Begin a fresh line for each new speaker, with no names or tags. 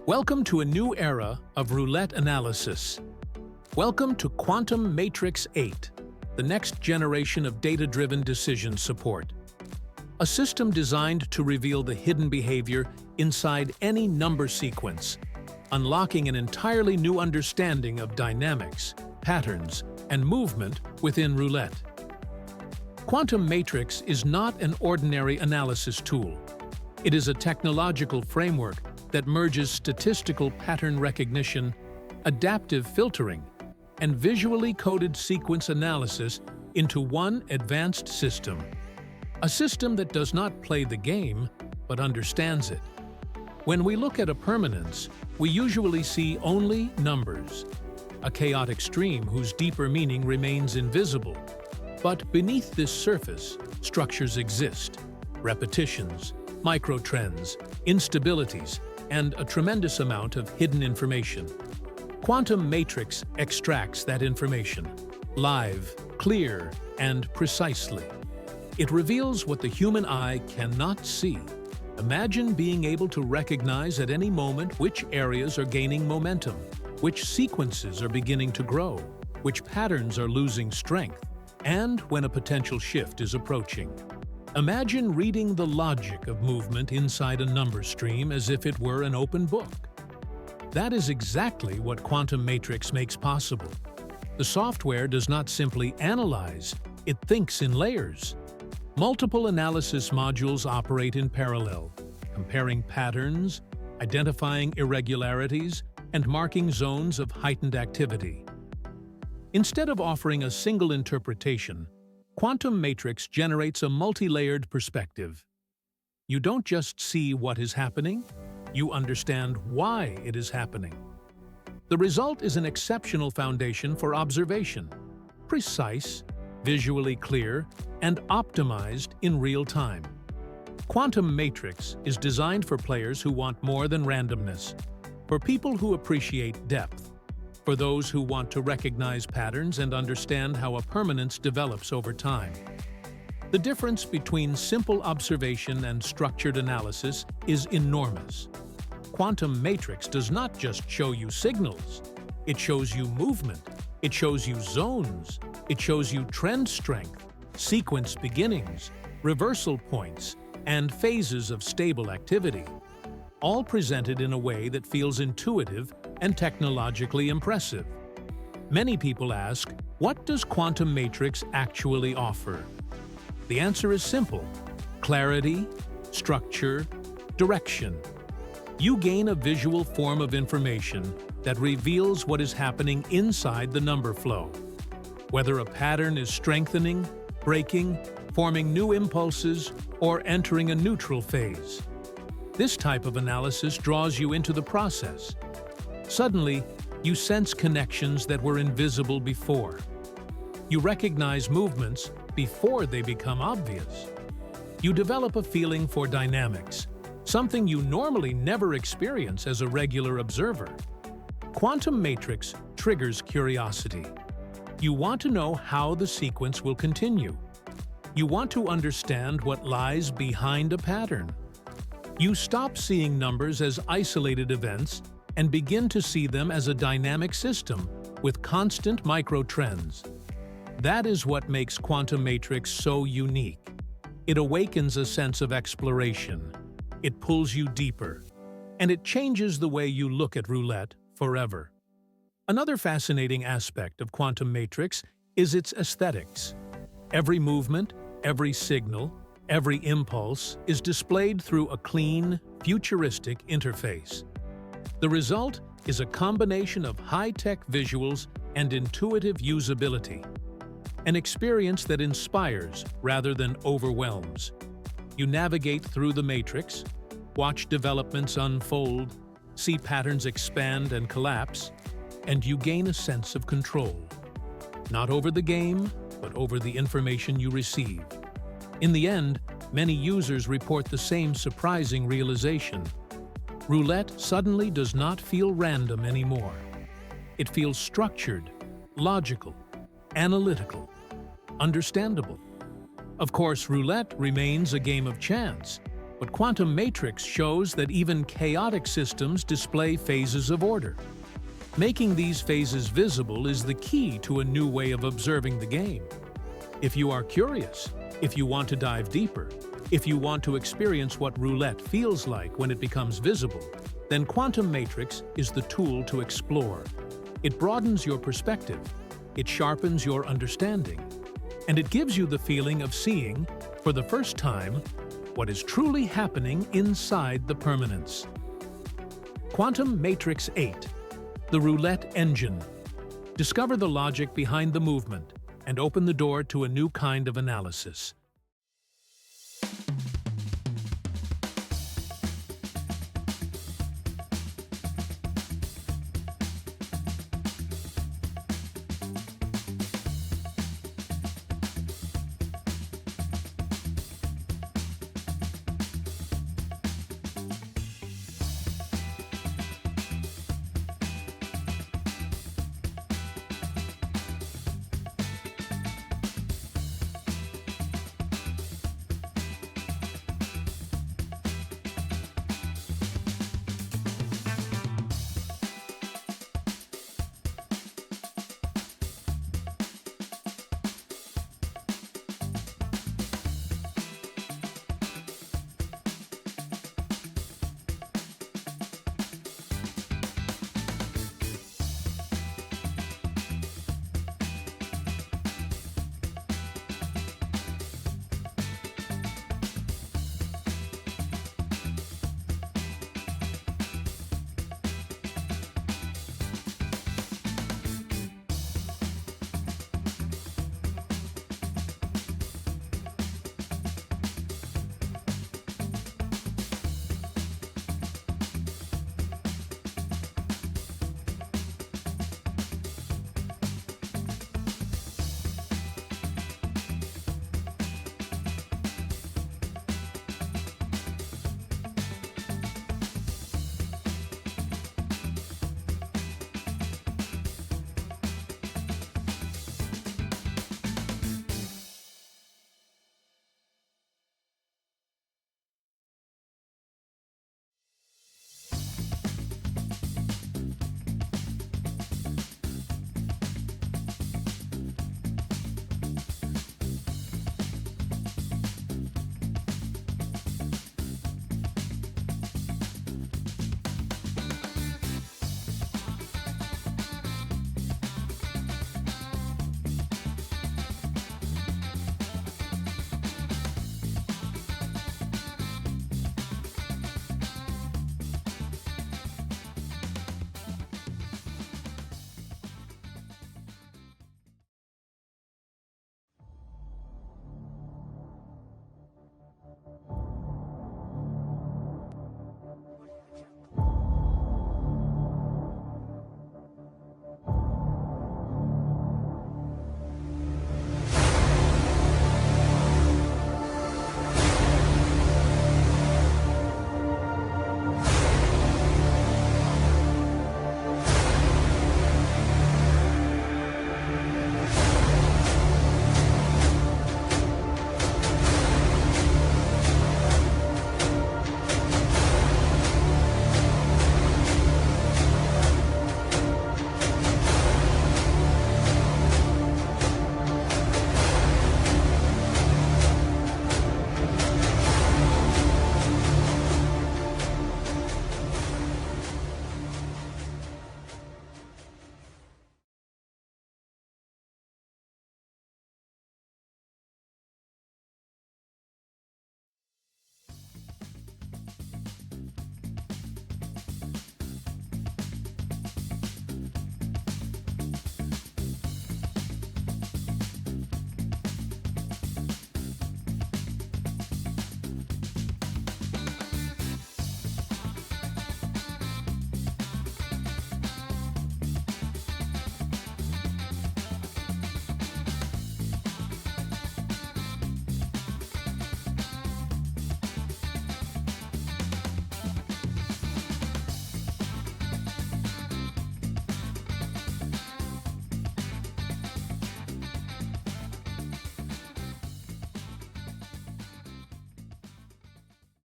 Welcome to a new era of roulette analysis. Welcome to Quantum Matrix 8, the next generation of data-driven decision support. A system designed to reveal the hidden behavior inside any number sequence, unlocking an entirely new understanding of dynamics, patterns, and movement within roulette. Quantum Matrix is not an ordinary analysis tool. It is a technological framework that merges statistical pattern recognition, adaptive filtering, and visually coded sequence analysis into one advanced system. A system that does not play the game, but understands it. When we look at a permanence, we usually see only numbers, a chaotic stream whose deeper meaning remains invisible. But beneath this surface, structures exist: repetitions, microtrends, instabilities, and a tremendous amount of hidden information. Quantum Matrix extracts that information, live, clear, and precisely. It reveals what the human eye cannot see. Imagine being able to recognize at any moment which areas are gaining momentum, which sequences are beginning to grow, which patterns are losing strength, and when a potential shift is approaching. Imagine reading the logic of movement inside a number stream as if it were an open book. That is exactly what Quantum Matrix makes possible. The software does not simply analyze, it thinks in layers. Multiple analysis modules operate in parallel, comparing patterns, identifying irregularities, and marking zones of heightened activity. Instead of offering a single interpretation, Quantum Matrix generates a multi-layered perspective. You don't just see what is happening, you understand why it is happening. The result is an exceptional foundation for observation, precise, visually clear, and optimized in real time. Quantum Matrix is designed for players who want more than randomness, for people who appreciate depth, for those who want to recognize patterns and understand how a permanence develops over time. The difference between simple observation and structured analysis is enormous. Quantum Matrix does not just show you signals. It shows you movement. It shows you zones. It shows you trend strength, sequence beginnings, reversal points, and phases of stable activity, all presented in a way that feels intuitive and technologically impressive. Many people ask, what does Quantum Matrix actually offer? The answer is simple: clarity, structure, direction. You gain a visual form of information that reveals what is happening inside the number flow. Whether a pattern is strengthening, breaking, forming new impulses, or entering a neutral phase. This type of analysis draws you into the process. Suddenly, you sense connections that were invisible before. You recognize movements before they become obvious. You develop a feeling for dynamics, something you normally never experience as a regular observer. Quantum Matrix triggers curiosity. You want to know how the sequence will continue. You want to understand what lies behind a pattern. You stop seeing numbers as isolated events and begin to see them as a dynamic system with constant micro-trends. That is what makes Quantum Matrix so unique. It awakens a sense of exploration. It pulls you deeper, and it changes the way you look at roulette forever. Another fascinating aspect of Quantum Matrix is its aesthetics. Every movement, every signal, every impulse is displayed through a clean, futuristic interface. The result is a combination of high-tech visuals and intuitive usability, an experience that inspires rather than overwhelms. You navigate through the matrix, watch developments unfold, see patterns expand and collapse, and you gain a sense of control. Not over the game, but over the information you receive. In the end, many users report the same surprising realization. Roulette suddenly does not feel random anymore. It feels structured, logical, analytical, understandable. Of course, roulette remains a game of chance, But quantum matrix shows that even chaotic systems display phases of order. Making these phases visible is the key to a new way of observing the game. If you are curious, if you want to dive deeper, if you want to experience what roulette feels like when it becomes visible, then quantum matrix is the tool to explore. It broadens your perspective, it sharpens your understanding, and it gives you the feeling of seeing, for the first time, what is truly happening inside the permanence. Quantum Matrix 8, the Roulette Engine. Discover the logic behind the movement and open the door to a new kind of analysis.